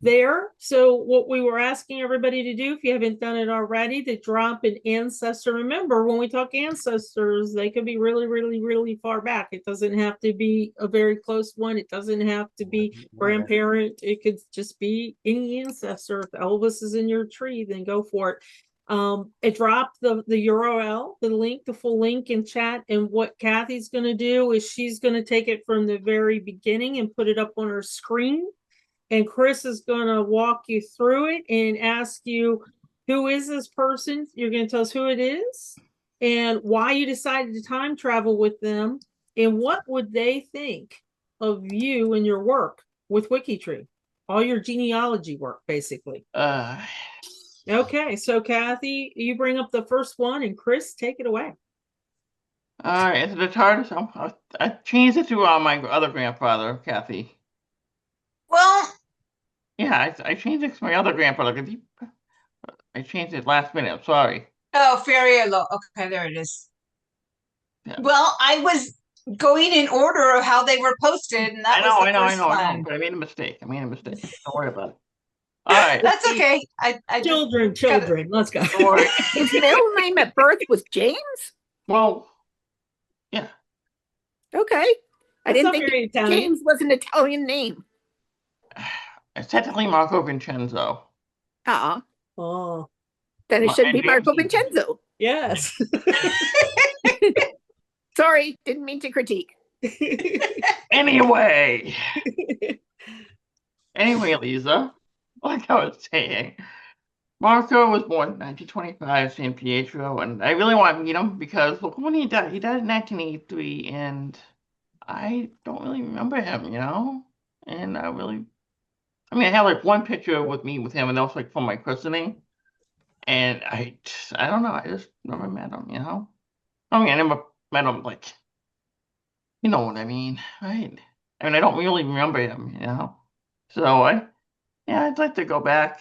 there. So what we were asking everybody to do, if you haven't done it already, to drop an ancestor. Remember, when we talk ancestors, they could be really, really, really far back. It doesn't have to be a very close one. It doesn't have to be grandparent. It could just be any ancestor. If Elvis is in your tree, then go for it. It dropped the URL, the link, the full link in chat. And what Kathy's going to do is she's going to take it from the very beginning and put it up on her screen. And Chris is going to walk you through it and ask you, who is this person? You're going to tell us who it is and why you decided to time travel with them and what would they think of you and your work with WikiTree, all your genealogy work, basically. Okay, so Kathy, you bring up the first one, and Chris, take it away. All right, it's hard. I changed it to my other grandfather, Kathy. Well, yeah, I changed it to my other grandfather. I changed it last minute. I'm sorry. Oh, Ferriello. Okay, there it is. Yeah. Well, I was going in order of how they were posted, and that was the first one. But I made a mistake. Don't worry about it. All right. That's okay. Children. Let's go. His middle name at birth was James? Well, yeah. Okay. I didn't think James was an Italian name. It's technically Marco Vincenzo. Oh. Then it should be Marco Vincenzo. Yes. Sorry, didn't mean to critique. Anyway, Lisa, like I was saying, Marco was born in 1925 San Pietro, and I really want to meet him because look, when he died in 1983, and I don't really remember him, and I have like one picture with me with him, and that was like from my christening, and I don't know, I just never met him, I never met him, like, you know what I mean, right? I don't really remember him, so I'd like to go back,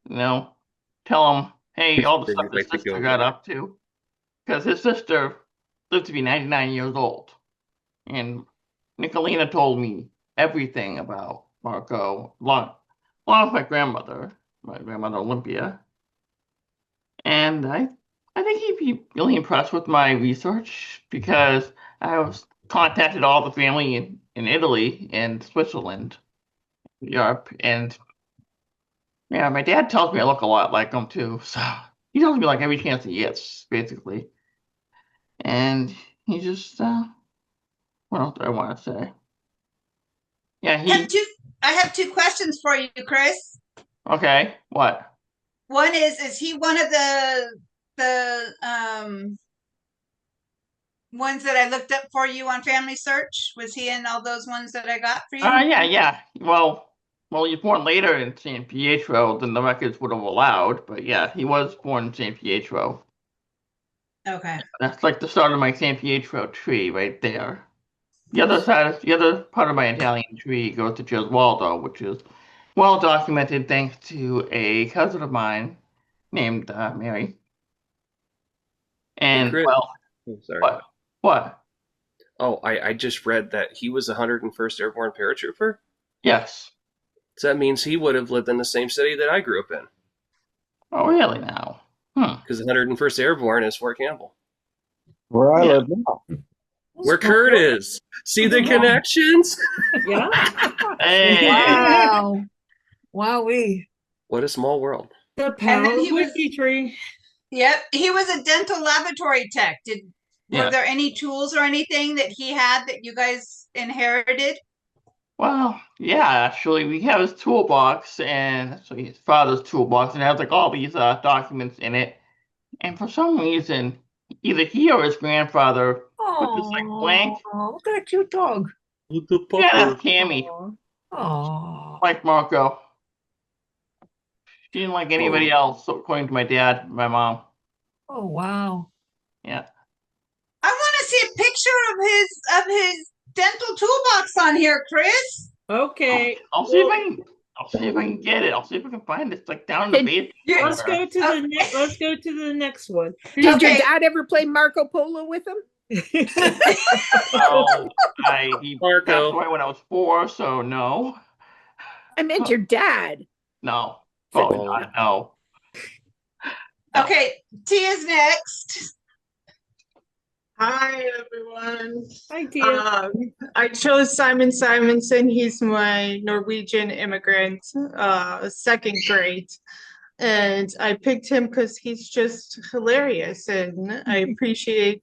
tell him, hey, all the stuff his sister got up to, because his sister lived to be 99 years old, and Nicolina told me everything about Marco, along with my grandmother Olympia, and I think he'd be really impressed with my research because I was contacted all the family in Italy and Switzerland, Europe, and yeah, my dad tells me I look a lot like him too, so he tells me like every chance he gets, basically. And he just, what else do I want to say? Yeah, I have two questions for you, Chris. Okay, what? One is he one of the ones that I looked up for you on Family Search? Was he in all those ones that I got for you? Yeah. Well, he was born later in San Pietro than the records would have allowed, but yeah, he was born in San Pietro. Okay. That's like the start of my San Pietro tree right there. The other part of my Italian tree goes to Gesualdo, which is well documented thanks to a cousin of mine named Mary. And sorry. What? Oh, I just read that he was 101st Airborne Paratrooper? Yes. So that means he would have lived in the same city that I grew up in. Oh, really now? Because the 101st Airborne is Fort Campbell. Where I live now. Where Kurt is. See the connections? Yeah. Hey. Wow. Wowee. What a small world. The power of WikiTree. Yep. He was a dental laboratory tech. Were there any tools or anything that he had that you guys inherited? Well, yeah, actually, we have his toolbox, and so his father's toolbox, and it has like all these documents in it. And for some reason, either he or his grandfather put this like blank. Oh, look at that cute dog. Yeah, that's Cammy. Oh, like Marco. She didn't like anybody else, according to my dad and my mom. Oh, wow. Yeah. I want to see a picture of his dental toolbox on here, Chris. Okay. I'll see if I can get it. I'll see if I can fiend it. It's like down in the basement. Let's go to the next one. Did your dad ever play Marco Polo with him? He passed away when I was 4, so no. I meant your dad. No. Probably not. No. Okay, Tia's next. Hi, everyone. Hi, Tia. I chose Simon Simonson. He's my Norwegian immigrant, second grade. And I picked him because he's just hilarious and I appreciate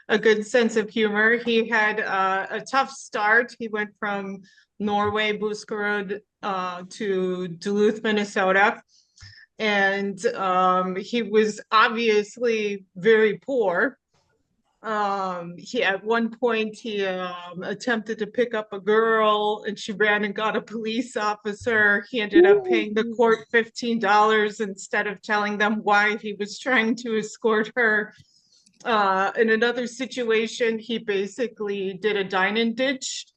a good sense of humor. He had a tough start. He went from Norway, Buskerud, to Duluth, Minnesota. And he was obviously very poor. At one point he attempted to pick up a girl and she ran and got a police officer. He ended up paying the court $15 instead of telling them why he was trying to escort her. In another situation, he basically did a dine and ditch,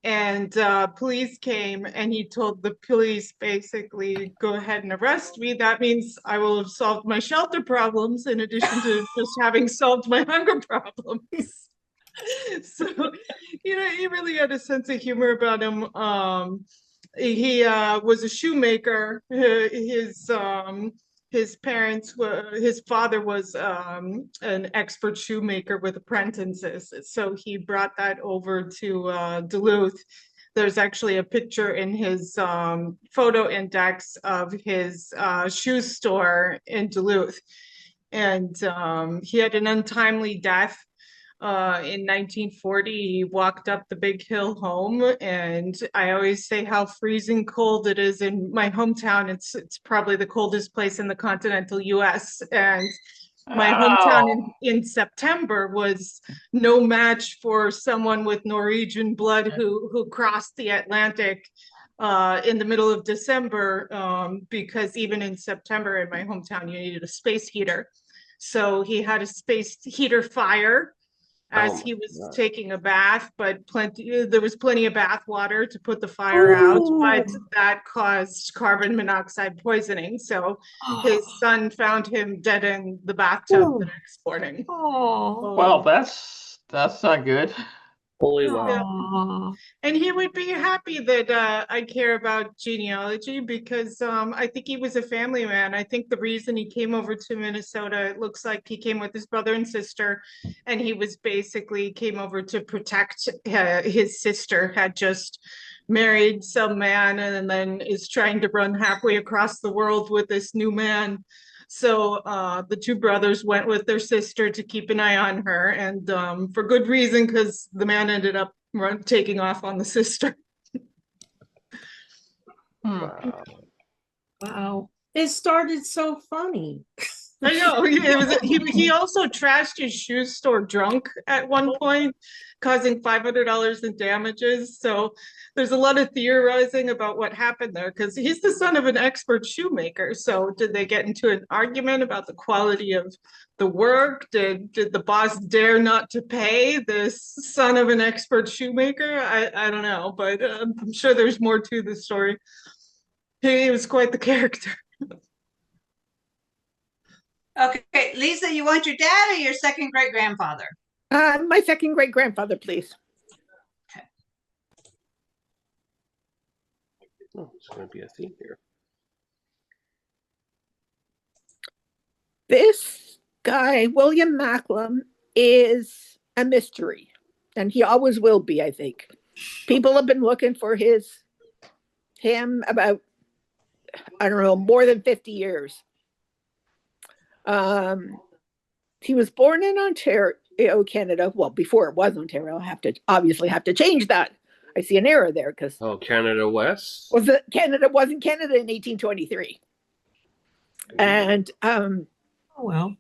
and police came and he told the police basically, go ahead and arrest me. That means I will have solved my shelter problems in addition to just having solved my hunger problems. So, you know, he really had a sense of humor about him. He was a shoemaker. His parents were, his father was an expert shoemaker with apprentices. So he brought that over to Duluth. There's actually a picture in his photo index of his shoe store in Duluth. And he had an untimely death. In 1940, he walked up the big hill home, and I always say how freezing cold it is in my hometown. It's probably the coldest place in the continental US, and my hometown in September was no match for someone with Norwegian blood who crossed the Atlantic in the middle of December, because even in September in my hometown, you needed a space heater. So he had a space heater fire as he was taking a bath, but there was plenty of bath water to put the fire out, but that caused carbon monoxide poisoning. So his son found him dead in the bathtub the next morning. Well, that's not good. Holy wow. Yeah. And he would be happy that I care about genealogy because I think he was a family man. I think the reason he came over to Minnesota, it looks like he came with his brother and sister, and he was basically came over to protect his sister, had just married some man and then is trying to run halfway across the world with this new man. So the two brothers went with their sister to keep an eye on her, and for good reason, because the man ended up taking off on the sister. Wow. Wow. It started so funny. I know. He also trashed his shoe store drunk at one point, causing $500 in damages. So there's a lot of theorizing about what happened there because he's the son of an expert shoemaker. So did they get into an argument about the quality of the work? Did the boss dare not to pay this son of an expert shoemaker? I don't know, but I'm sure there's more to the story. He was quite the character. Okay, Lisa, you want your dad or your second great grandfather? My second great grandfather, please. Okay. Oh, there's going to be a theme here. This guy, William Macklem, is a mystery, and he always will be, I think. People have been looking for him about, I don't know, more than 50 years. He was born in Ontario, Canada. Well, before it was Ontario, I have to change that. I see an error there because Canada West Canada wasn't Canada in 1823, and well,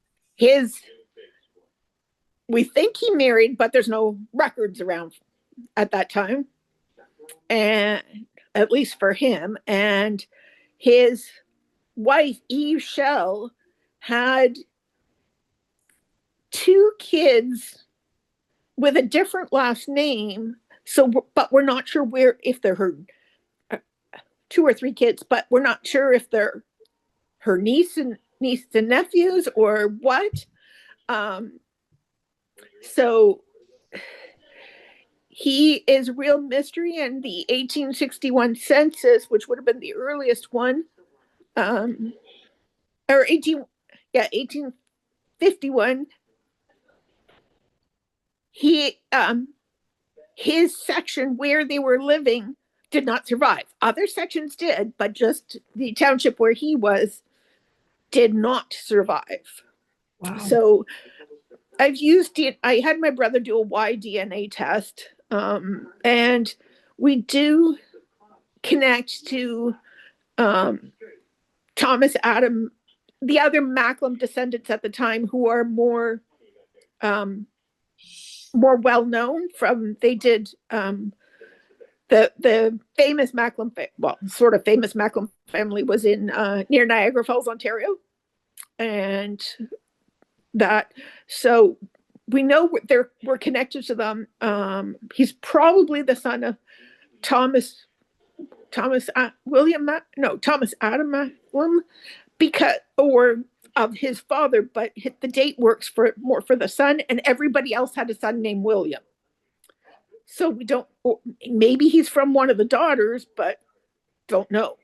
we think he married, but there's no records around at that time, and at least for him. And his wife Eve Shell had 2 kids with a different last name. So, but we're not sure if they're her 2 or 3 kids, but we're not sure if they're her niece and nephews or what. So he is a real mystery, and the 1861 census, which would have been the earliest one, or 1851, his section where they were living did not survive. Other sections did, but just the township where he was did not survive. Wow. So I've used it. I had my brother do a Y-DNA test, and we do connect to Thomas Adam, the other Macklem descendants at the time who are more well known from. They did the famous Macklem, sort of famous Macklem family was in near Niagara Falls, Ontario, and that so we know we're connected to them. He's probably the son of Thomas Adam Macklem, because or of his father, but the date works more for the son, and everybody else had a son named William. So we don't. Maybe he's from one of the daughters, but don't know.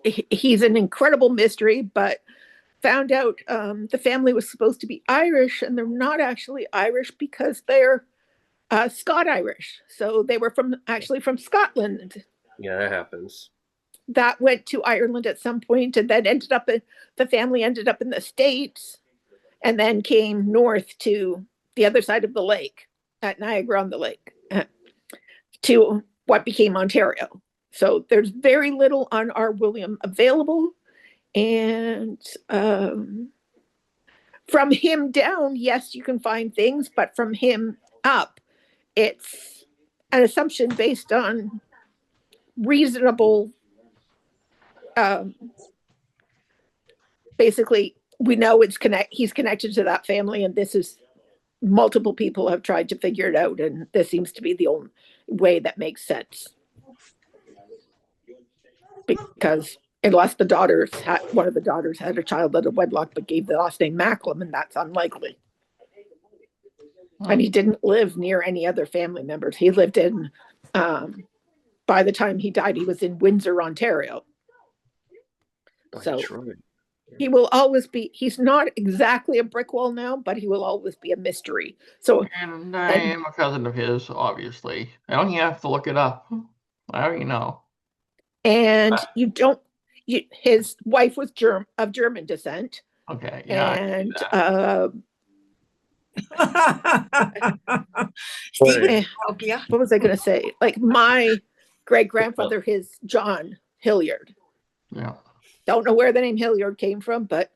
He's an incredible mystery, but found out the family was supposed to be Irish, and they're not actually Irish because they're Scot-Irish. So they were actually from Scotland. Yeah, that happens. That went to Ireland at some point, and then the family ended up in the States, and then came north to the other side of the lake at Niagara-on-the-Lake to what became Ontario. So there's very little on our William available. And from him down, yes, you can find things, but from him up, it's an assumption based on reasonable. Basically, we know he's connected to that family, and this is multiple people have tried to figure it out, and this seems to be the only way that makes sense. Because unless one of the daughters had a child out of wedlock but gave the last name Macklem, and that's unlikely. And he didn't live near any other family members. He lived in, by the time he died, he was in Windsor, Ontario. So he will always be, he's not exactly a brick wall now, but he will always be a mystery. So, and I am a cousin of his, obviously. I don't even have to look it up. I already know. And his wife was of German descent. Okay, yeah. And what was I going to say? Like my great grandfather, his John Hilliard. Yeah. Don't know where the name Hilliard came from, but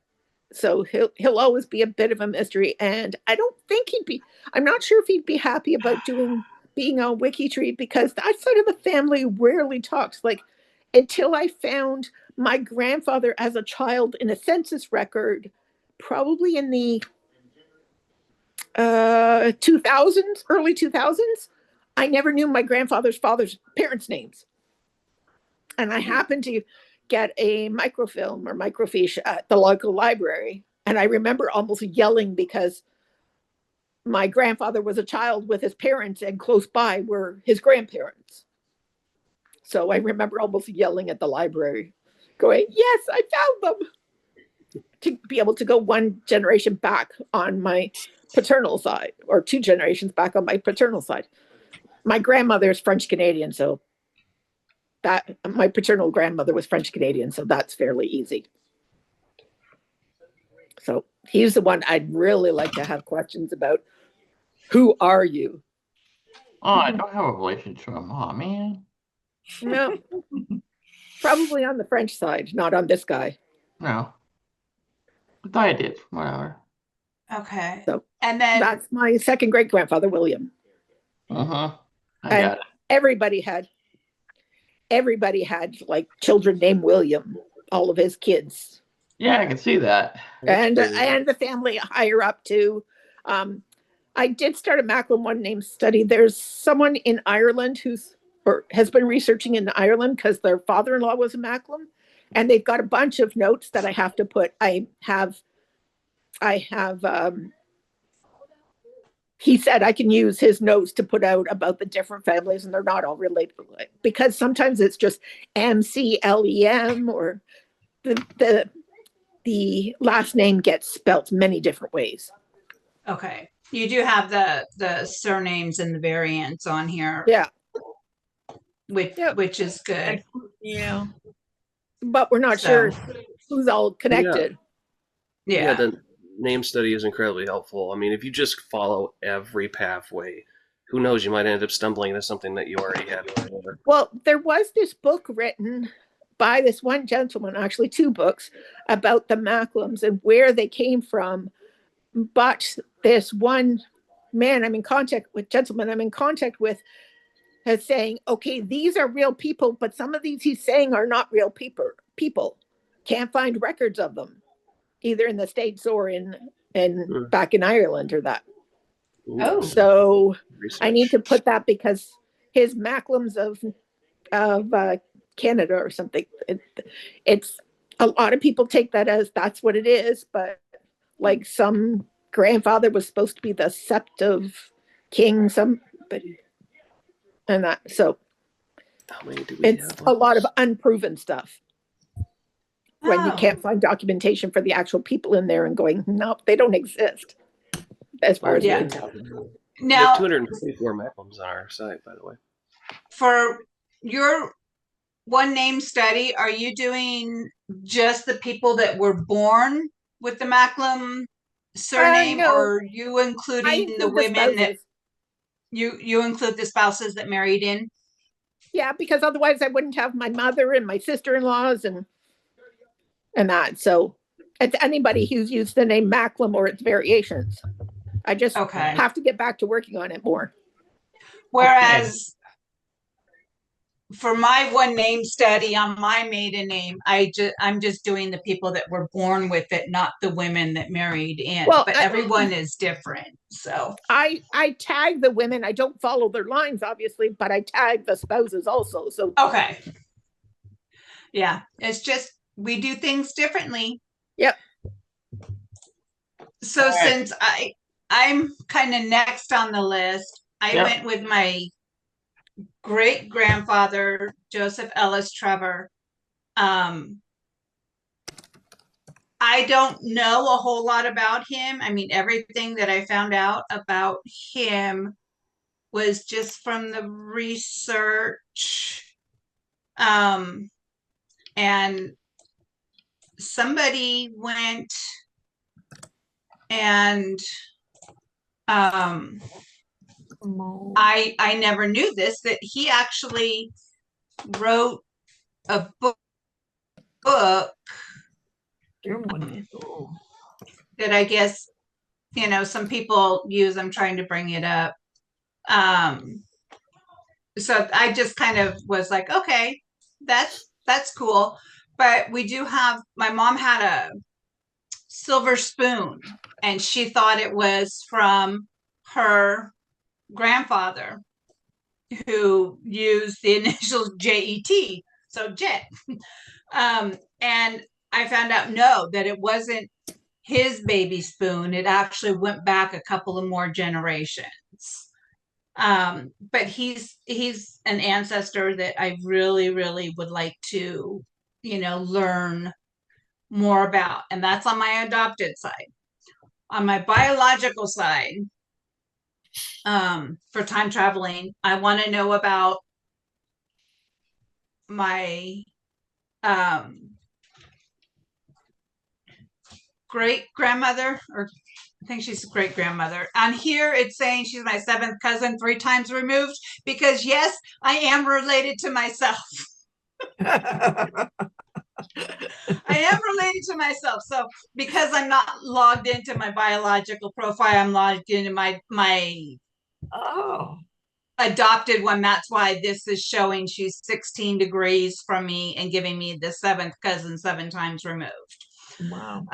so he'll always be a bit of a mystery. And I don't think I'm not sure if he'd be happy about being on WikiTree, because that side of the family rarely talks. Like, until I found my grandfather as a child in a census record, probably in the 2000s, early 2000s, I never knew my grandfather's parents' names. And I happened to get a microfilm or microfiche at the local library. And I remember almost yelling because my grandfather was a child with his parents, and close by were his grandparents. So I remember almost yelling at the library, going, "Yes, I found them!" To be able to go one generation back on my paternal side, or two generations back on my paternal side. My grandmother is French Canadian, so that my paternal grandmother was French Canadian, so that's fairly easy. So he's the one I'd really like to have questions about. Who are you? Oh, I don't have a relationship to him. Oh, man. No. Probably on the French side, not on this guy. No. I thought I did. Whatever. Okay. So, and then that's my second great grandfather, William. I And got it. everybody had like children named William, all of his kids. Yeah, I can see that. And the family higher up too. I did start a Macklem one name study. There's someone in Ireland has been researching in Ireland because their father-in-law was a Macklem, and they've got a bunch of notes that I have to put. I have he said I can use his notes to put out about the different families, and they're not all related, because sometimes it's just MCLEM, or the last name gets spelt many different ways. Okay. You do have the surnames and the variants on here. Yeah. Which is good. Yeah. But we're not sure who's all connected. Yeah. The name study is incredibly helpful. I mean, if you just follow every pathway, who knows, you might end up stumbling into something that you already had before. Well, there was this book written by this one gentleman, actually 2 books, about the Macklums and where they came from. But this one man I'm in contact with is saying, okay, these are real people, but some of these he's saying are not real people. Can't find records of them, either in the States or in back in Ireland or that. Oh. So Research. I need to put that, because his Macklums of Canada or something, it's a lot of people take that as that's what it is, but like some grandfather was supposed to be the sept of king, somebody, and that, so How many do we it's have? a lot of unproven stuff when you Oh. can't find documentation for the actual people in there, and going, no, they don't exist as far as we can tell. We Now, have 254 Macklums on our site, by the way. for your one name study, are you doing just the people that were born with the Macklem surname, No. or are you including the women that you include the spouses that married in? Yeah, because otherwise I wouldn't have my mother and my sister-in-laws and that. So it's anybody who's used the name Macklem or its variations. I just have to get back to working on it more. Whereas for my one name study on my maiden name, I'm just doing the people that were born with it, not the women that married in. Well, but everyone is different. So I tag the women. I don't follow their lines, obviously, but I tag the spouses also. So okay. Yeah, it's just we do things differently. Yep. So since I'm kind of next on the list, I went with my great grandfather, Joseph Ellis Trevor. I don't know a whole lot about him. I mean, everything that I found out about him was just from the research. And somebody went and I never knew this, that he actually wrote a book that I guess, some people use. I'm trying to bring it up. So I just kind of was like, okay, that's cool. But we do have, my mom had a silver spoon, and she thought it was from her grandfather, who used the initials JET, so Jet. And I found out, no, that it wasn't his baby spoon. It actually went back a couple of more generations. But he's an ancestor that I really, really would like to, learn more about. And that's on my adopted side. On my biological side, for time traveling, I want to know about my great grandmother, or I think she's great grandmother. On here, it's saying she's my 7th cousin, 3 times removed, because yes, I am related to myself. I am related to myself. So because I'm not logged into my biological profile, I'm logged into my adopted one. That's why this is showing she's 16 degrees from me and giving me the 7th cousin 7 times removed. Wow.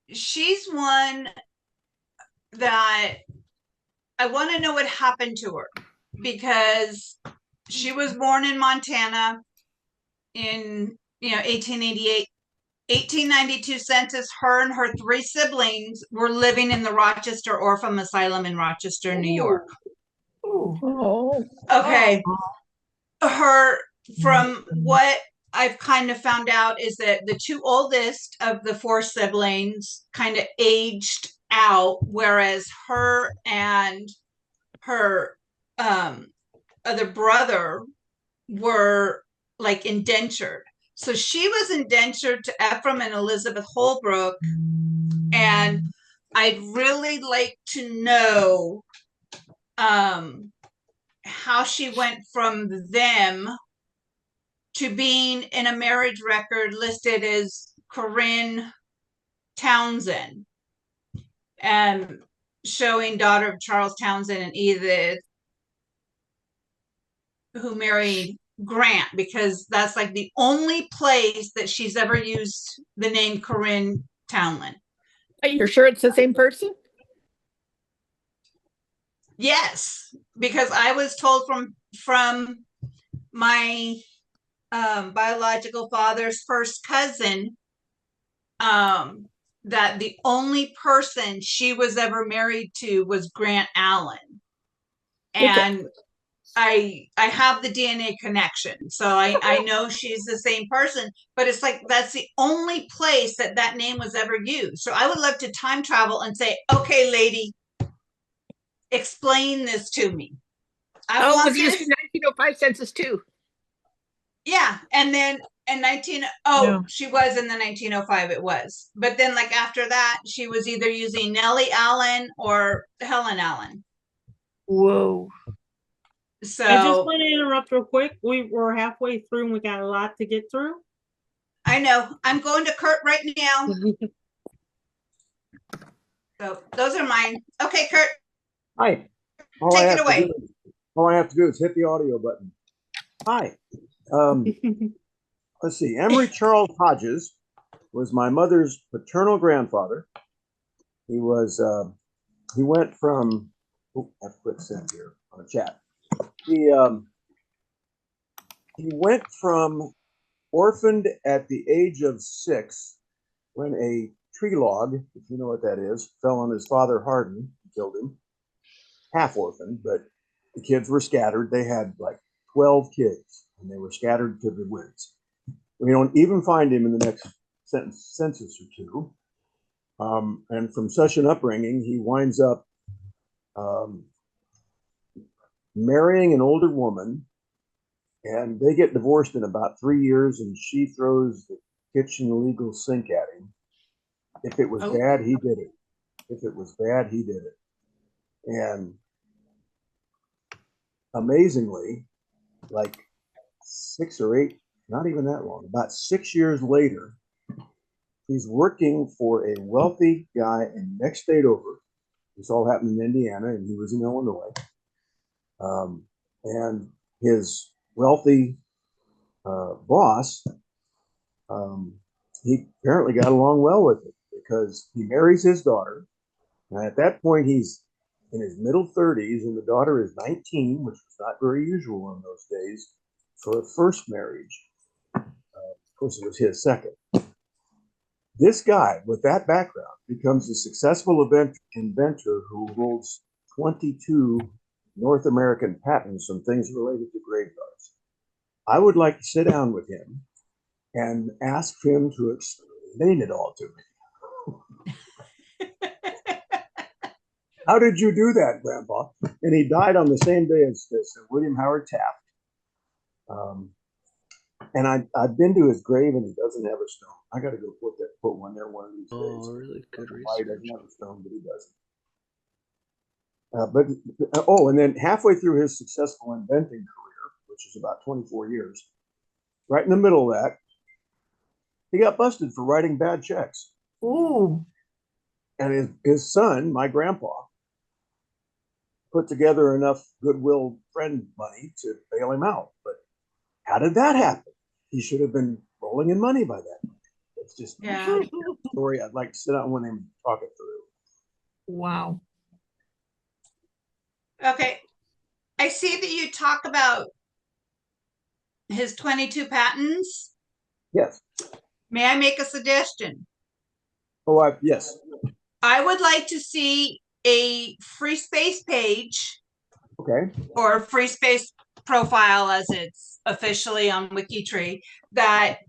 She's one that I want to know what happened to her, because she was born in Montana in 1888, 1892 census, her and her 3 siblings were living in the Rochester Orphan Asylum in Rochester, New York. Ooh. Oh, Okay. Her, from what I've kind of found out, is that the 2 oldest of the 4 siblings kind of aged out, whereas her and her other brother were like indentured. So she was indentured to Ephraim and Elizabeth Holbrook, and I'd really like to know how she went from them to being in a marriage record listed as Corinne Townsend, and showing daughter of Charles Townsend and Edith, who married Grant, because that's like the only place that she's ever used the name Corinne Townlend. are you sure it's the same person? Yes, because I was told from my biological father's first cousin that the only person she was ever married to was Grant Allen. And I have the DNA connection, so I know she's the same person, but it's like that's the only place that name was ever used. So I would love to time travel and say, okay, lady, explain this to me. I Oh, it want was used this. in 1905 census too. Yeah, and then in she was in the 1905, it was, but then like after that she was either using Nellie Allen or Helen Allen. Whoa. So I just want to interrupt real quick. We were halfway through and we got a lot to get through. I know I'm going to Kurt right now. So those are mine. Okay, Kurt, Hi. take it away. All I have to do is hit the audio button. Hi. Let's see. Emery Charles Hodges was my mother's paternal grandfather. He was, he went from, I have to put send here on the chat. He went from orphaned at the age of 6 when a tree log, if you know what that is, fell on his father Hardin and killed him. Half orphaned, but the kids were scattered. They had like 12 kids and they were scattered to the winds. We don't even find him in the next census or 2. And from such an upbringing, he winds up marrying an older woman, and they get divorced in about 3 years, and she throws the kitchen legal sink at him. If it was bad, he did it. If it was bad, he did it. And amazingly, like 6 or 8, not even that long, about 6 years later, he's working for a wealthy guy in the next state over. This all happened in Indiana, and he was in Illinois. And his wealthy boss, he apparently got along well with it because he marries his daughter. And at that point, he's in his middle 30s, and the daughter is 19, which was not very usual in those days for a first marriage. Of course, it was his second. This guy with that background becomes a successful inventor who holds 22 North American patents on things related to graveyards. I would like to sit down with him and ask him to explain it all to me. How did you do that, Grandpa? And he died on the same day as William Howard Taft. And I've been to his grave, and he doesn't have a stone. I got to go put one there one of these days. Oh, really good research. Why he doesn't have a stone, but he doesn't. And then halfway through his successful inventing career, which is about 24 years, right in the middle of that, he got busted for writing bad checks. Ooh. And his son, my grandpa, put together enough goodwill friend money to bail him out. But how did that happen? He should have been rolling in money by then. It's just a story I'd like to sit down with him and talk it through. Wow. Okay. I see that you talk about his 22 patents. Yes. May I make a suggestion? Oh, yes. I would like to see a free space page Okay. or free space profile as it's officially on WikiTree that,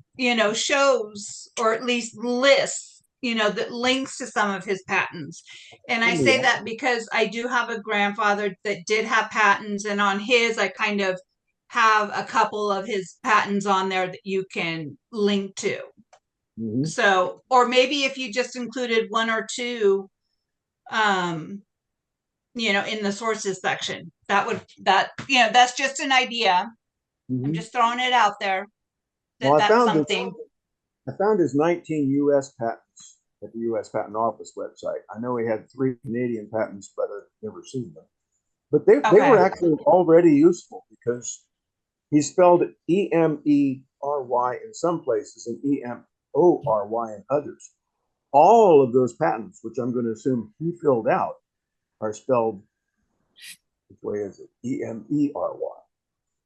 shows or at least lists, that links to some of his patents. And I say that because I do have a grandfather that did have patents, and on his, I kind of have a couple of his patents on there that you can link to. Mhm. So, or maybe if you just included one or two, in the sources section, that's just an idea. I'm Mhm. just throwing it out there. Well, I That's found something. I found his 19 U.S. patents at the U.S. Patent Office website. I know he had 3 Canadian patents, but I've never seen them. But they were Okay. actually already useful because he spelled it E-M-E-R-Y in some places and E-M-O-R-Y in others. All of those patents, which I'm going to assume he filled out, are spelled, which way is it? E-M-E-R-Y.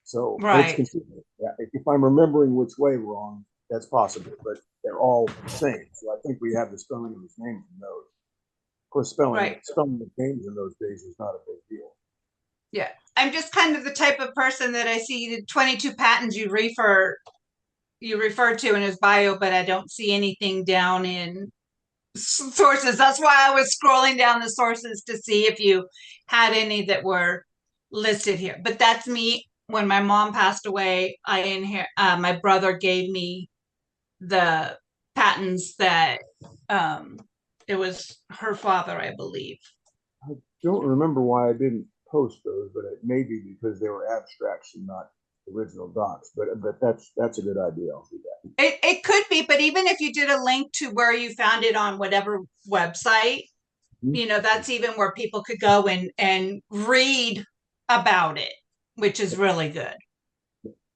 So it's Right. consistent. Yeah, if I'm remembering which way wrong, that's possible, but they're all the same. So I think we have the spelling of his names in those. Of course, spelling Right. of names in those days is not a big deal. Yeah. I'm just kind of the type of person that I see the 22 patents you refer to in his bio, but I don't see anything down in sources. That's why I was scrolling down the sources to see if you had any that were listed here. But that's me. When my mom passed away, my brother gave me the patents that it was her father, I believe. I don't remember why I didn't post those, but it may be because they were abstracts and not original docs. But that's a good idea. I'll do that. It could be, but even if you did a link to where you found it on whatever website, that's even where people could go and read about it, which is really good.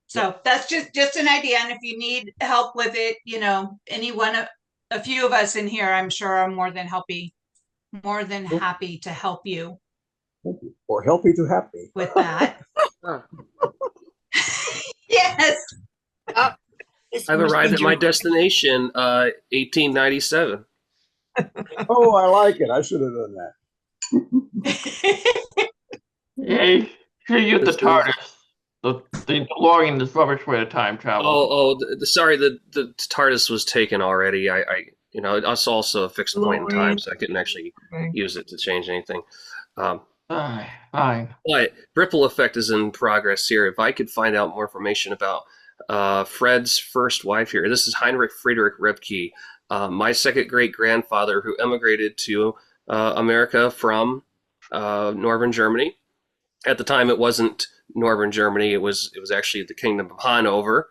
So that's just an idea. And if you need help with it, a few of us in here, I'm sure are more than happy to help you Thank you. Or help you to happy. with that. Yes. I've arrived at my destination, 1897. Oh, I like it. I should have done that. Yay. Should use the TARDIS. The DeLorean is rubbish way to time travel. Sorry, the TARDIS was taken already. It's also a fixed point in time, so I couldn't actually use it to change anything. Fine. But ripple effect is in progress here. If I could find out more information about Fred's first wife here, this is Heinrich Friedrich Ribke, my second great grandfather who emigrated to America from Northern Germany. At the time, it wasn't Northern Germany. It was actually the Kingdom of Hanover,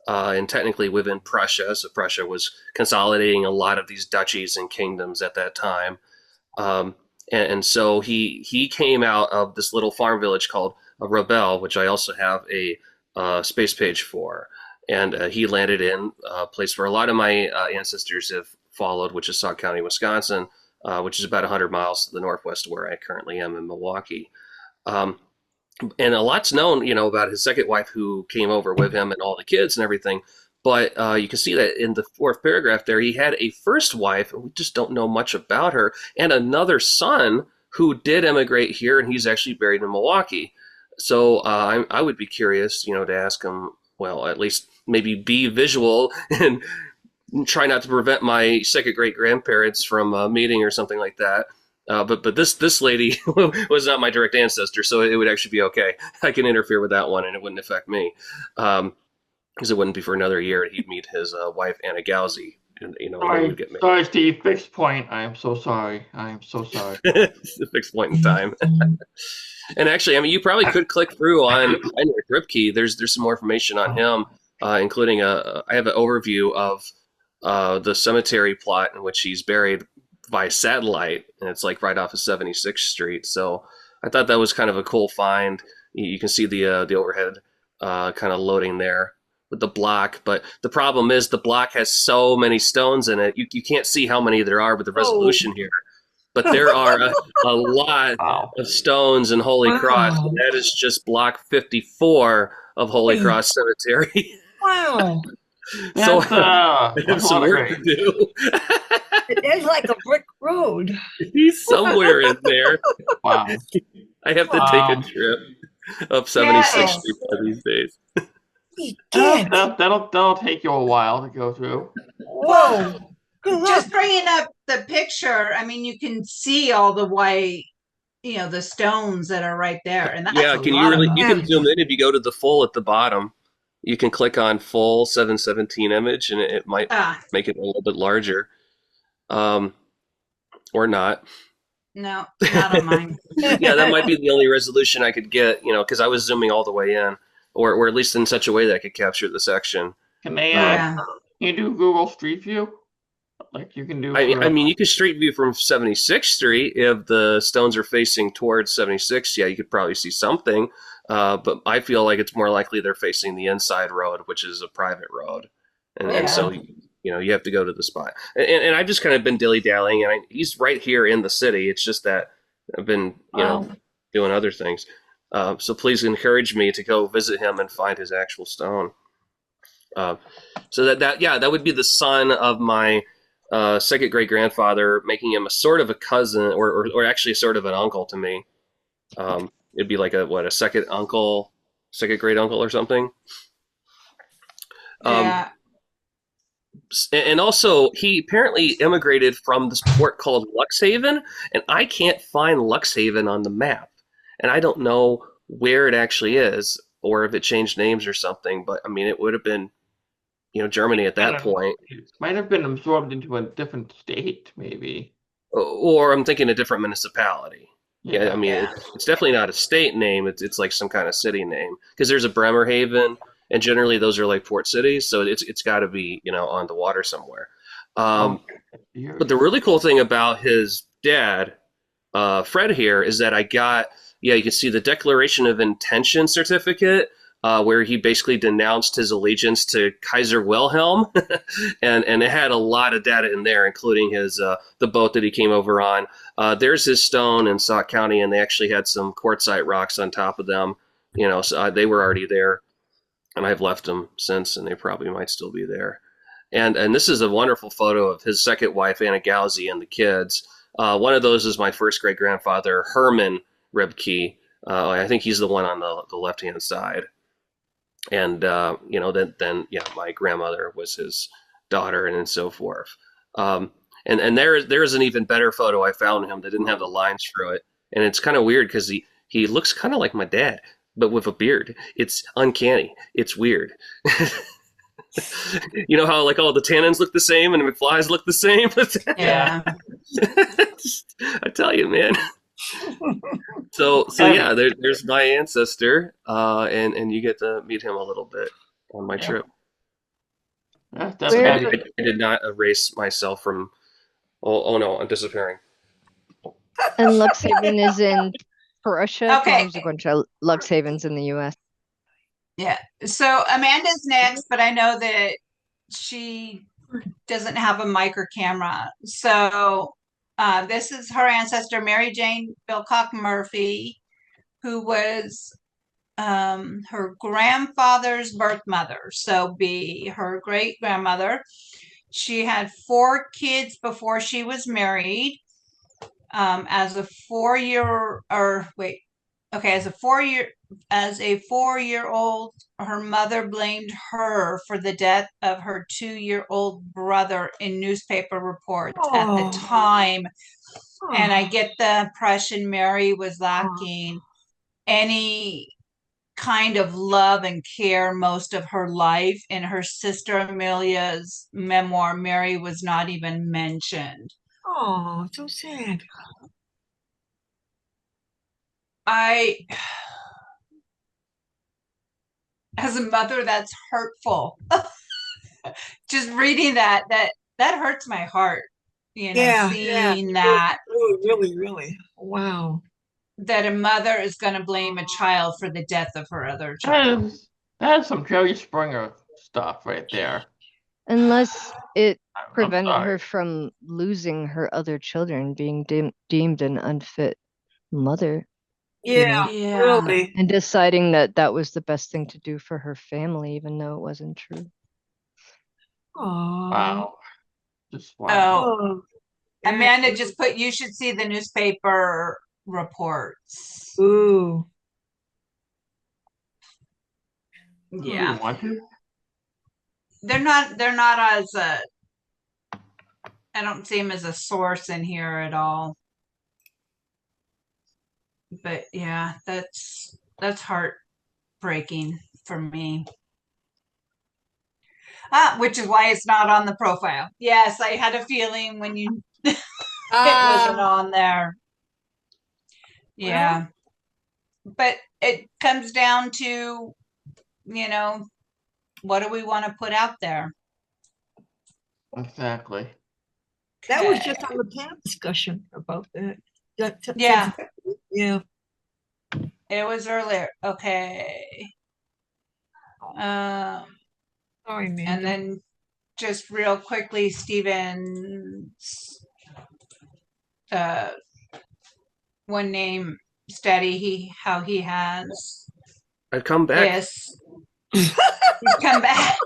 and technically within Prussia. So Prussia was consolidating a lot of these duchies and kingdoms at that time. And so he came out of this little farm village called Rebel, which I also have a space page for. And he landed in a place where a lot of my ancestors have followed, which is Sauk County, Wisconsin, which is about 100 miles to the northwest of where I currently am in Milwaukee. And a lot's known, about his second wife who came over with him and all the kids and everything. But you can see that in the fourth paragraph there, he had a first wife, and we just don't know much about her, and another son who did emigrate here, and he's actually buried in Milwaukee. So I would be curious, to ask him, well, at least maybe be visual and try not to prevent my second great grandparents from meeting or something like that. But this lady was not my direct ancestor, so it would actually be okay. I can interfere with that one, and it wouldn't affect me, because it wouldn't be for another year. He'd meet his wife Anna Gauzy, and they would get married. Sorry, Steve. Fixed point. I am so sorry. It's a fixed point in time. And actually, you probably could click through on Heinrich Ribke. There's some more information on him, including I have an overview of the cemetery plot in which he's buried by satellite, and it's like right off of 76th Street. So I thought that was kind of a cool find. You can see the overhead kind of loading there with the block, but the problem is the block has so many stones in it. You can't see how many there are with the resolution here, but there are a lot of stones in Holy Cross, and that is just block 54 of Holy Cross Cemetery. Wow. So That's I have that's a some lot of work to grades. do. There's like a brick road. He's somewhere in there. Wow. I have to take a Um, trip up Yeah, 76th Wow. Street one of these days. These that'll, kids. that'll take you a while to go through. Whoa. Good luck. just bringing up the picture, I mean, you can see all the white, the stones that are right there, and that's Yeah, a can you lot of really? them. You can zoom in if you go to the full at the bottom. You can click on full 717 image, and it might Ah, make it a little bit larger, or not. no, not on mine. Yeah, that might be the only resolution I could get, because I was zooming all the way in, or at least in such a way that I could capture the section. Can they Yeah. can you do Google Street View? Like you can do I for mean, you could street view from 76th Street if the stones are facing towards 76th. Yeah, you could probably see something, but I feel like it's more likely they're facing the inside road, which is a private road, and so you have to go to the spot. And I've just kind of been dilly dallying, and he's right here in the city. It's just that I've been doing other things. So please encourage me to go visit him and find his actual stone. So that would be the son of my second great grandfather, making him a sort of a cousin, or actually sort of an uncle to me. It'd be like a second uncle, second great uncle or something. Yeah. And also, he apparently immigrated from this port called Luxhaven, and I can't find Luxhaven on the map, and I don't know where it actually is, or if it changed names or something. But I mean, it would have been, Germany at that point. It might have been absorbed into a different state, maybe. Or I'm thinking a different municipality. Yeah, I mean, Yeah. it's definitely not a state name. It's like some kind of city name, because there's a Bremerhaven, and generally those are like port cities, so it's got to be on the water somewhere. But the really cool thing about his dad, Fred here, is that I got you can see the Declaration of Intention certificate. Where he basically denounced his allegiance to Kaiser Wilhelm, and it had a lot of data in there, including his the boat that he came over on. There's his stone in Sauk County, and they actually had some quartzite rocks on top of them. So they were already there, and I've left them since, and they probably might still be there. And this is a wonderful photo of his second wife, Anna Gauzy, and the kids. One of those is my first great grandfather, Herman Rebke. I think he's the one on the left hand side. And then my grandmother was his daughter, and so forth. And there's an even better photo I found him that didn't have the lines through it, and it's kind of weird because he looks kind of like my dad, but with a beard. It's uncanny. It's weird. You know how like all the Tannins look the same and the McFlys look the same? Yeah. I tell you, man. So yeah, there's my ancestor, and you get to meet him a little bit on my trip. That's I did not erase myself from. Oh no, I'm disappearing. And Luxhaven is in Prussia. 'Cause Okay. There's a bunch of Luxhavens in the U.S. Yeah. So Amanda's next, but I know that she doesn't have a mic or camera. So this is her ancestor, Mary Jane Bilcock Murphy, who was her grandfather's birth mother. So be her great grandmother. She had 4 kids before she was married. As a 4-year-old, her mother blamed her for the death of her 2-year-old brother in newspaper reports at the time. And I get the impression Mary was lacking any kind of love and care most of her life. In her sister Amelia's memoir, Mary was not even mentioned. Oh, so sad. As a mother, that's hurtful. Just reading that hurts my heart, seeing that Really. Wow. that a mother is going to blame a child for the death of her other child. That is some Jerry Springer stuff right there. Unless it I'm prevented sorry. her from losing her other children, being deemed an unfit mother, Yeah, Yeah. really. and deciding that that was the best thing to do for her family, even though it wasn't true. Oh. Wow. Just wow. Oh, Oh. Amanda just put, you should see the newspaper reports. Ooh. Do Yeah. you want to? They're not as a, I don't see them as a source in here at all. But yeah, that's heartbreaking for me. Which is why it's not on the profile. Yes, I had a feeling when you it wasn't on there. Yeah. But it comes down to, what do we want to put out there? Exactly. That was Okay. just on the panel discussion about that. Yeah. Yeah. It was earlier. Okay. Sorry, And Amanda. then just real quickly, Stephen's one name study, how he has I've come back. this. He's come back.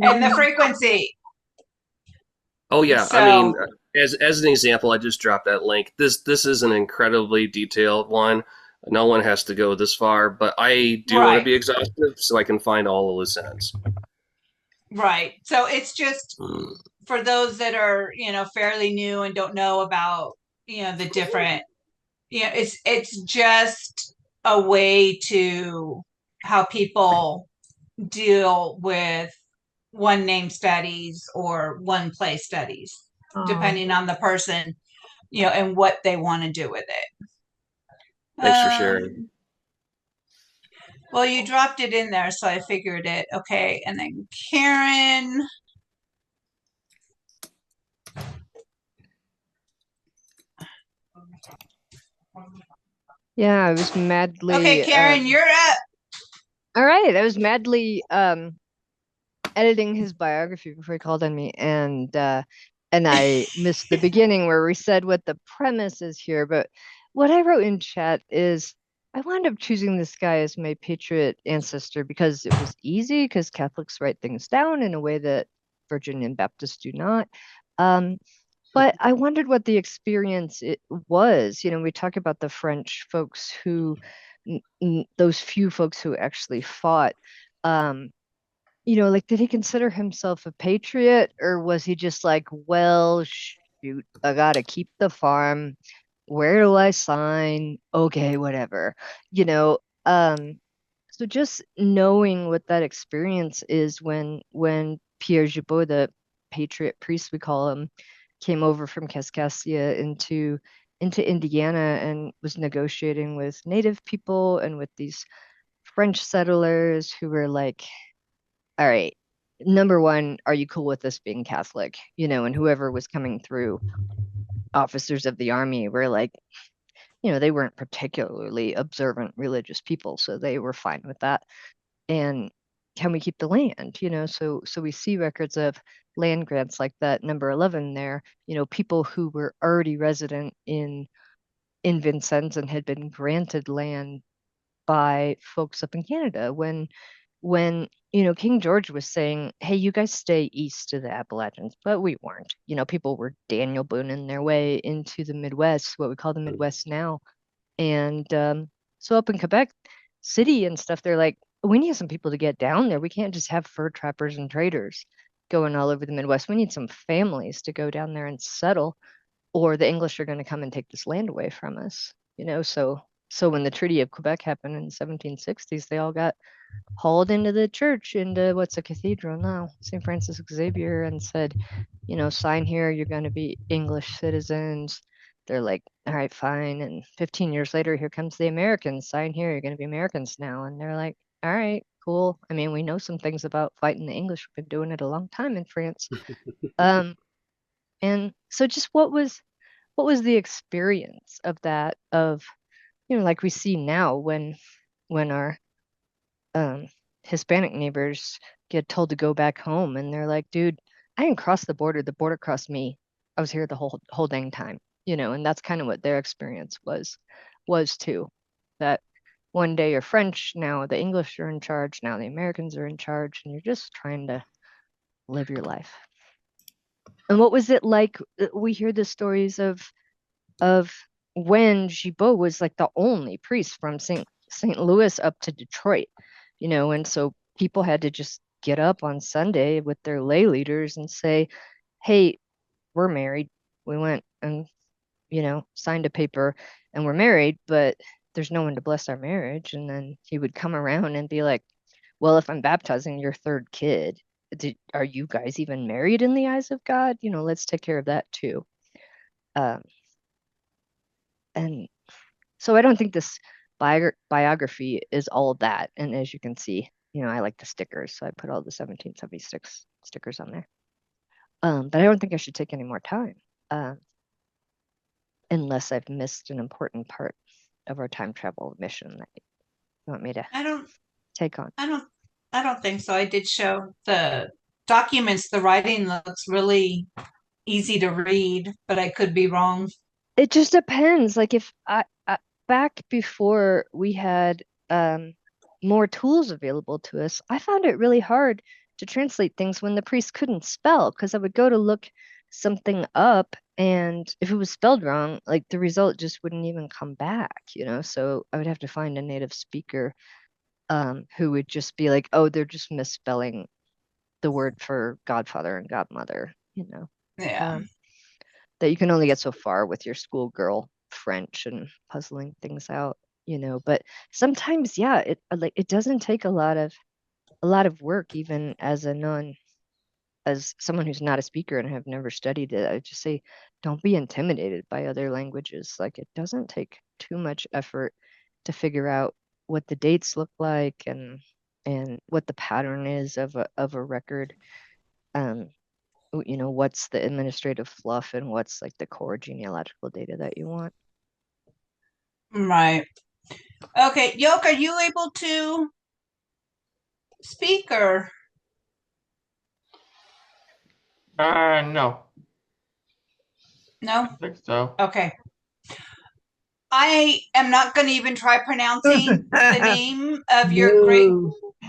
And the frequency. Oh yeah, I So- mean, as an example, I just dropped that link. This is an incredibly detailed one. No one has to go this far, but I do want to Right. be exhaustive so I can find all the loose ends. Right. So it's just for those that are, fairly new and don't know about, the different, it's just a way to how people deal with one name studies or one place studies, depending on the person, and what they want to do with it. Thanks for sharing. Well, you dropped it in there, so I figured it. Okay. And then Karen. Yeah, I was madly. Okay, Karen, you're up. All right, I was madly editing his biography before he called on me, and I missed the beginning where we said what the premise is here. But what I wrote in chat is I wound up choosing this guy as my patriot ancestor because it was easy, because Catholics write things down in a way that Virginian Baptists do not. But I wondered what the experience it was. We talk about the French folks who, those few folks who actually fought. Like, did he consider himself a patriot, or was he just like, well, shoot, I gotta keep the farm. Where do I sign? Okay, whatever. So just knowing what that experience is when Pierre Gibault, the patriot priest we call him, came over from Kaskaskia into Indiana and was negotiating with Native people and with these French settlers who were like, all right, number one, are you cool with us being Catholic? And whoever was coming through, officers of the army were like, they weren't particularly observant religious people, so they were fine with that. And can we keep the land? So we see records of land grants like that, number 11 there, people who were already resident in Vincennes and had been granted land by folks up in Canada when King George was saying, hey, you guys stay east of the Appalachians, but we weren't. People were Daniel Booneing their way into the Midwest, what we call the Midwest now. And so up in Quebec City and stuff, they're like, we need some people to get down there. We can't just have fur trappers and traders going all over the Midwest. We need some families to go down there and settle, or the English are going to come and take this land away from us. So when the Treaty of Quebec happened in the 1760s, they all got hauled into the church, into what's a cathedral now, St. Francis Xavier, and said, sign here, you're going to be English citizens. They're like, all right, fine. And 15 years later, here comes the Americans. Sign here, you're going to be Americans now. And they're like, all right, cool. I mean, we know some things about fighting the English. We've been doing it a long time in France. And so just what was the experience of that, of, like we see now when our Hispanic neighbors get told to go back home, and they're like, dude, I didn't cross the border crossed me. I was here the whole dang time, and that's kind of what their experience was too. That one day you're French, now the English are in charge, now the Americans are in charge, and you're just trying to live your life. And what was it like? We hear the stories of when Gibault was like the only priest from St. Louis up to Detroit, and so people had to just get up on Sunday with their lay leaders and say, hey, we're married. We went and, signed a paper and we're married, but there's no one to bless our marriage. And then he would come around and be like, well, if I'm baptizing your third kid, are you guys even married in the eyes of God? Let's take care of that too. Um, and so I don't think this biography is all of that. And as you can see, I like the stickers, so I put all the 1776 stickers on there. But I don't think I should take any more time, unless I've missed an important part of our time travel mission that you want me to take on. I don't think so. I did show the documents. The writing looks really easy to read, but I could be wrong. It just depends. Like if I back before we had more tools available to us, I found it really hard to translate things when the priest couldn't spell, because I would go to look something up, and if it was spelled wrong, like the result just wouldn't even come back, So I would have to find a native speaker who would just be like, oh, they're just misspelling the word for godfather and godmother, Yeah. That you can only get so far with your schoolgirl French and puzzling things out, but sometimes, yeah, it doesn't take a lot of work, even as as someone who's not a speaker and have never studied it. I would just say, don't be intimidated by other languages. Like, it doesn't take too much effort to figure out what the dates look like and what the pattern is of a record. What's the administrative fluff and what's like the core genealogical data that you want. Right. Okay, Yoke, are you able to speak or? No. No? I think so. Okay. I am not going to even try pronouncing the name of your great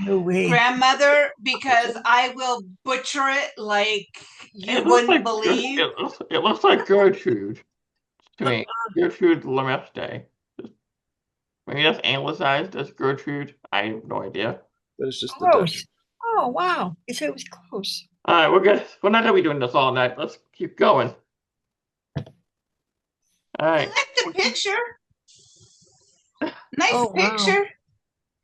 No way. grandmother, because I will butcher it like you It looks wouldn't like believe. it looks like Gertrude to me. Gertrude Lemeste. Maybe that's anglicized as Gertrude. I have no idea. But it's just the Dutch. Close. Oh, wow. It was close. All right, we're good. We're not gonna be doing this all night. Let's keep going. All I right. like the picture. Nice Oh, wow. picture.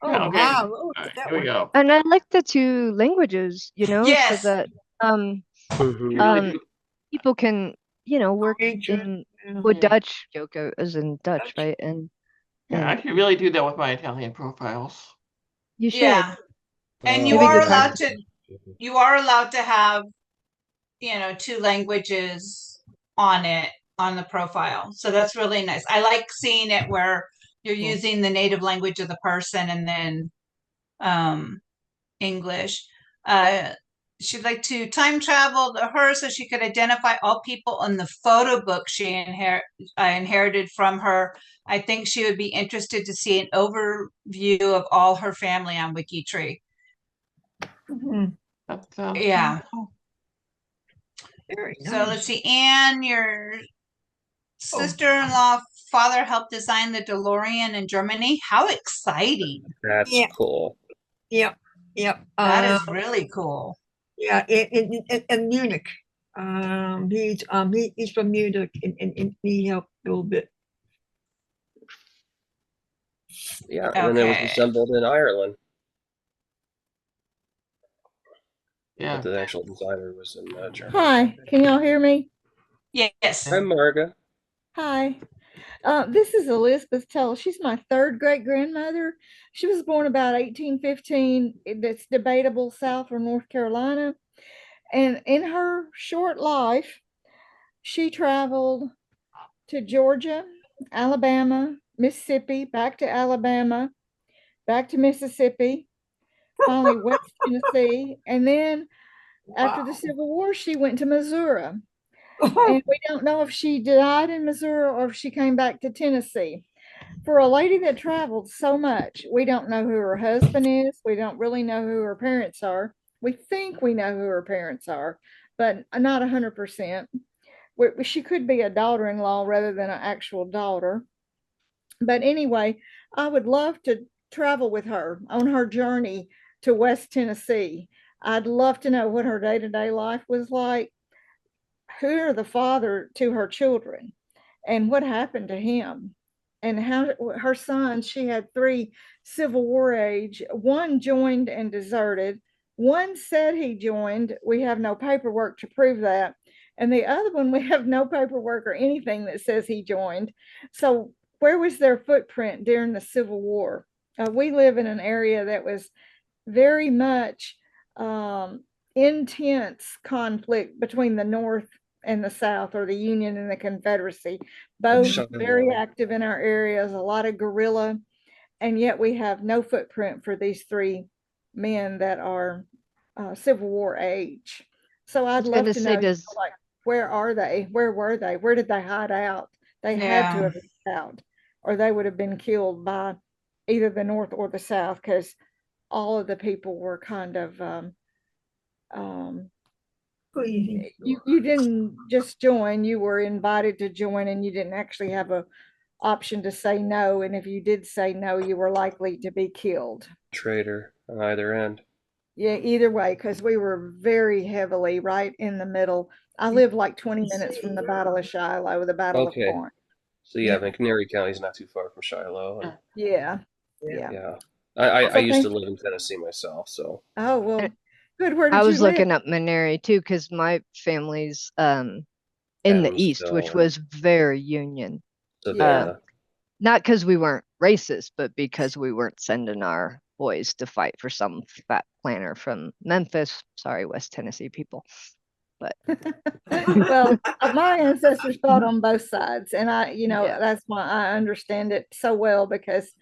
Oh, Yeah, okay. wow. All Look right, at that here we one. go. And I like the two languages, so Yes. that Mhm. You really do. people can, work Ancient, in yeah. with Yeah. Dutch, Yoko, as in Dutch, right? And Yeah, I should really do that with my Italian profiles. you should. Yeah. And you Maybe are good allowed practice. to have, two languages on the profile. So that's really nice. I like seeing it where you're using the native language of the person and then English. She'd like to time travel to her so she could identify all people in the photo book she inherited from her. I think she would be interested to see an overview of all her family on WikiTree. Mhm. That's Yeah. Very So nice. let's see, Anne, your sister-in-law father helped design the DeLorean in Germany. How exciting. That's Yeah. cool. Yep. Yep. That is really cool. Yeah, in Munich. He's from Munich, and he helped a little bit. Yeah, and then it was Okay. assembled in Ireland. Yeah. But the actual designer was in Germany. Hi, can y'all hear me? Yes. Hi, Marga. Hi. This is Elizabeth Tell. She's my third great grandmother. She was born about 1815. That's debatable, South or North Carolina. And in her short life, she traveled to Georgia, Alabama, Mississippi, back to Alabama, back to Mississippi, finally West Tennessee. And then after the Civil War, she went to Missouri. And we don't know if she died in Missouri or if she came back to Tennessee. For a lady that traveled so much, we don't know who her husband is. We don't really know who her parents are. We think we know who her parents are, but not 100%. She could be a daughter-in-law rather than an actual daughter. But anyway, I would love to travel with her on her journey to West Tennessee. I'd love to know what her day-to-day life was like, who are the father to her children, and what happened to him, and how her sons, she had 3 Civil War age. One joined and deserted. One said he joined. We have no paperwork to prove that. And the other one, we have no paperwork or anything that says he joined. So where was their footprint during the Civil War? We live in an area that was very much intense conflict between the North and the South, or the Union and the Confederacy, both very active in our areas, a lot of guerrilla, and yet we have no footprint for these 3 men that are Civil War age. So I'd love to know, like, where are they? Where were they? Where did they hide out? They had to have hid out, or they would have been killed by either the North or the South, because all of the people were kind of you didn't just join, you were invited to join, and you didn't actually have a option to say no, and if you did say no, you were likely to be killed. Traitor on either end. Yeah, either way, because we were very heavily right in the middle. I lived like 20 minutes from the Battle of Shiloh, the Battle of Corinth. So yeah, McNairy County is not too far from Shiloh. And, yeah. I used to live in Tennessee myself, so. Oh, well, good. Where did I you was live? looking up McNairy too, because my family's in the East, which was very Union. Savannah. Not because we weren't racist, but because we weren't sending our boys to fight for some fat planter from Memphis. Sorry, West Tennessee people. But well, my ancestors fought on both sides, and that's why I understand it so well, because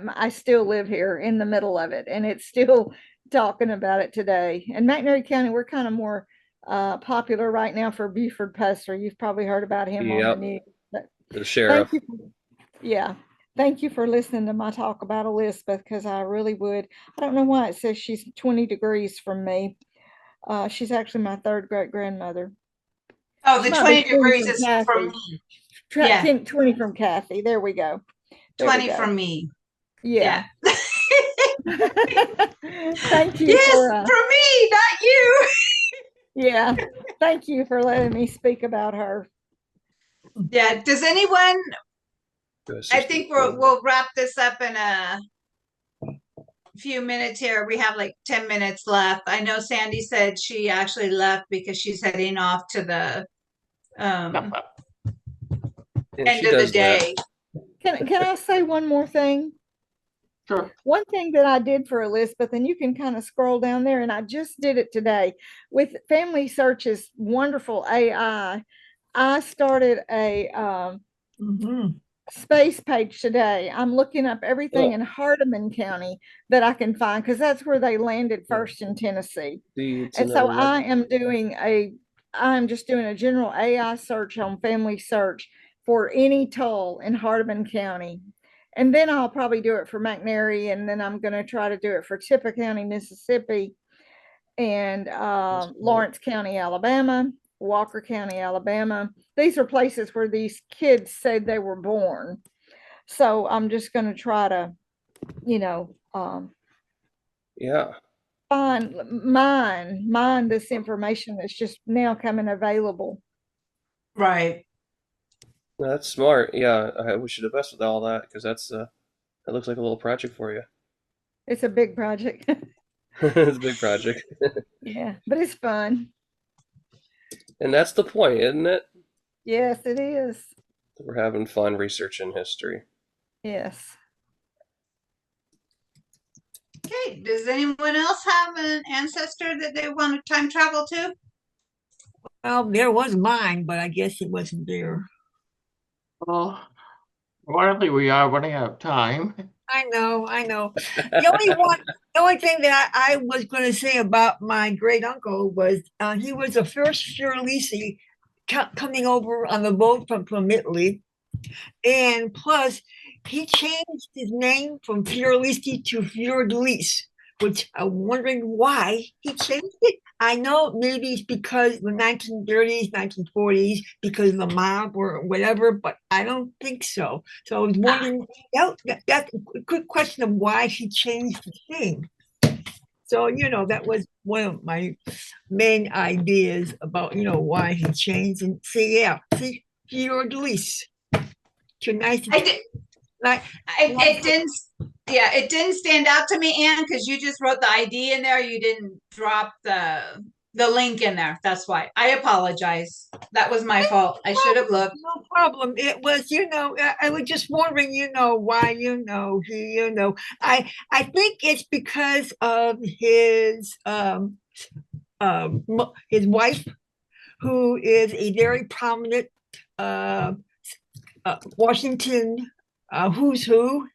I still live here in the middle of it, and it's still talking about it today. And McNairy County, we're kind of more popular right now for Buford Pusser. You've probably heard about him on the news. But the sheriff. Thank you for listening to my talk about Elizabeth, because I really would. I don't know why it says she's 20 degrees from me. She's actually my 3rd great grandmother. Oh, the 20 degrees is from me. 20 from Kathy. There we go. 20 from me. Yeah. Thank you. Yes, for me, not you. Yeah. Thank you for letting me speak about her. Yeah. Does anyone? I think we'll wrap this up in a few minutes here. We have like 10 minutes left. I know Sandy said she actually left because she's heading off to the end of the day. Can I say one more thing? Sure. One thing that I did for Elizabeth, and you can kind of scroll down there, and I just did it today with Family Search's wonderful AI. I started a space page today. I'm looking up everything in Hardeman County that I can find, because that's where they landed first in Tennessee. And so I'm just doing a general AI search on Family Search for any toll in Hardeman County. And then I'll probably do it for McNairy, and then I'm going to try to do it for Tippah County, Mississippi, and Lawrence County, Alabama, Walker County, Alabama. These are places where these kids said they were born. So I'm just going to try to, mine this information that's just now coming available. Right. That's smart. Yeah, I wish you the best with all that, because that looks like a little project for you. It's a big project. It's a big project. Yeah, but it's fun. And that's the point, isn't it? Yes, it is. We're having fun researching history. Yes. Okay, does anyone else have an ancestor that they want to time travel to? Well, there was mine, but I guess it wasn't there. Well, apparently we are running out of time. I know. The only thing that I was going to say about my great uncle was he was the first Fiordalisi coming over on the boat from Italy, and plus he changed his name from Fiordalisi to Fiordalis, which I'm wondering why he changed it. I know maybe it's because the 1930s, 1940s, because of the mob or whatever, but I don't think so. So I was wondering, that's a good question of why she changed the name. So, that was one of my main ideas about, why he changed. And see, you're Delise. You're nice. I did. It didn't. Yeah, it didn't stand out to me, Anne, because you just wrote the ID in there. You didn't drop the link in there. That's why. I apologize. That was my fault. I should have looked. No problem. It was, I was just wondering, why, he, I think it's because of his wife, who is a very prominent Washington who's who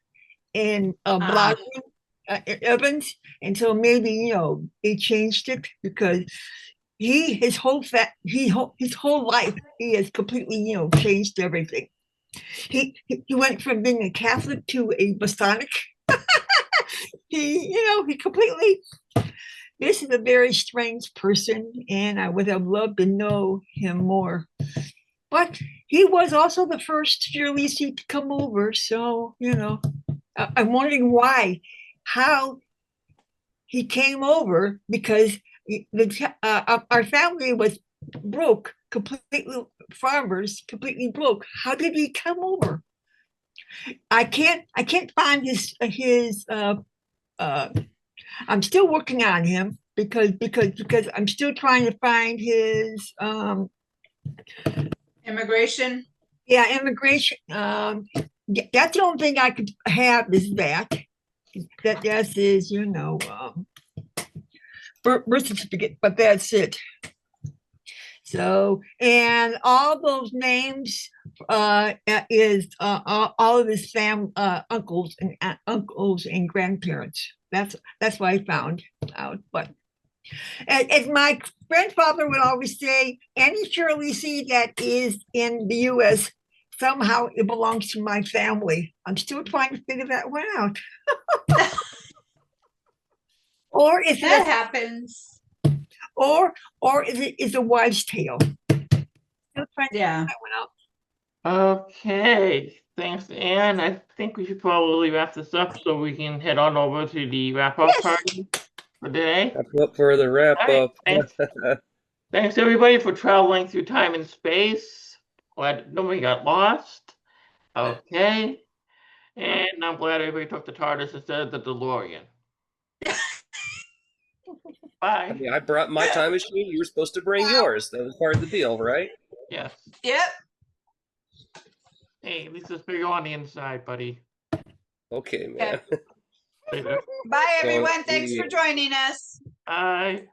in blogging, Evans, and so maybe they changed it because his whole life he has completely changed everything. He went from being a Catholic to a Masonic. He completely. This is a very strange person, and I would have loved to know him more. But he was also the first Shirley to come over, so I'm wondering how he came over, because our family was broke, completely farmers, completely broke. How did he come over? I can't find his. I'm still working on him because I'm still trying to find his immigration. Yeah, immigration. That's the only thing I could have is that is birth certificate, but that's it. So, and all those names is all of his uncles and grandparents. That's what I found out. But as my grandfather would always say, any Shirley seed that is in the U.S., somehow it belongs to my family. I'm still trying to figure that one out. Or is that happens? Or is it a wives' tale? Yeah. Okay. Thanks, Anne. I think we should probably wrap this up so we can head on over to the wrap-up party for today. Wrap up for the wrap-up. Thanks, everybody, for traveling through time and space. Glad nobody got lost. Okay. And I'm glad everybody took the TARDIS instead of the DeLorean. Bye. I mean, I brought my time machine. You were supposed to bring yours. That was part of the deal, right? Yes. Yep. Hey, at least it's bigger on the inside, buddy. Okay, man. Later. Bye, everyone. Thanks for joining us. Bye.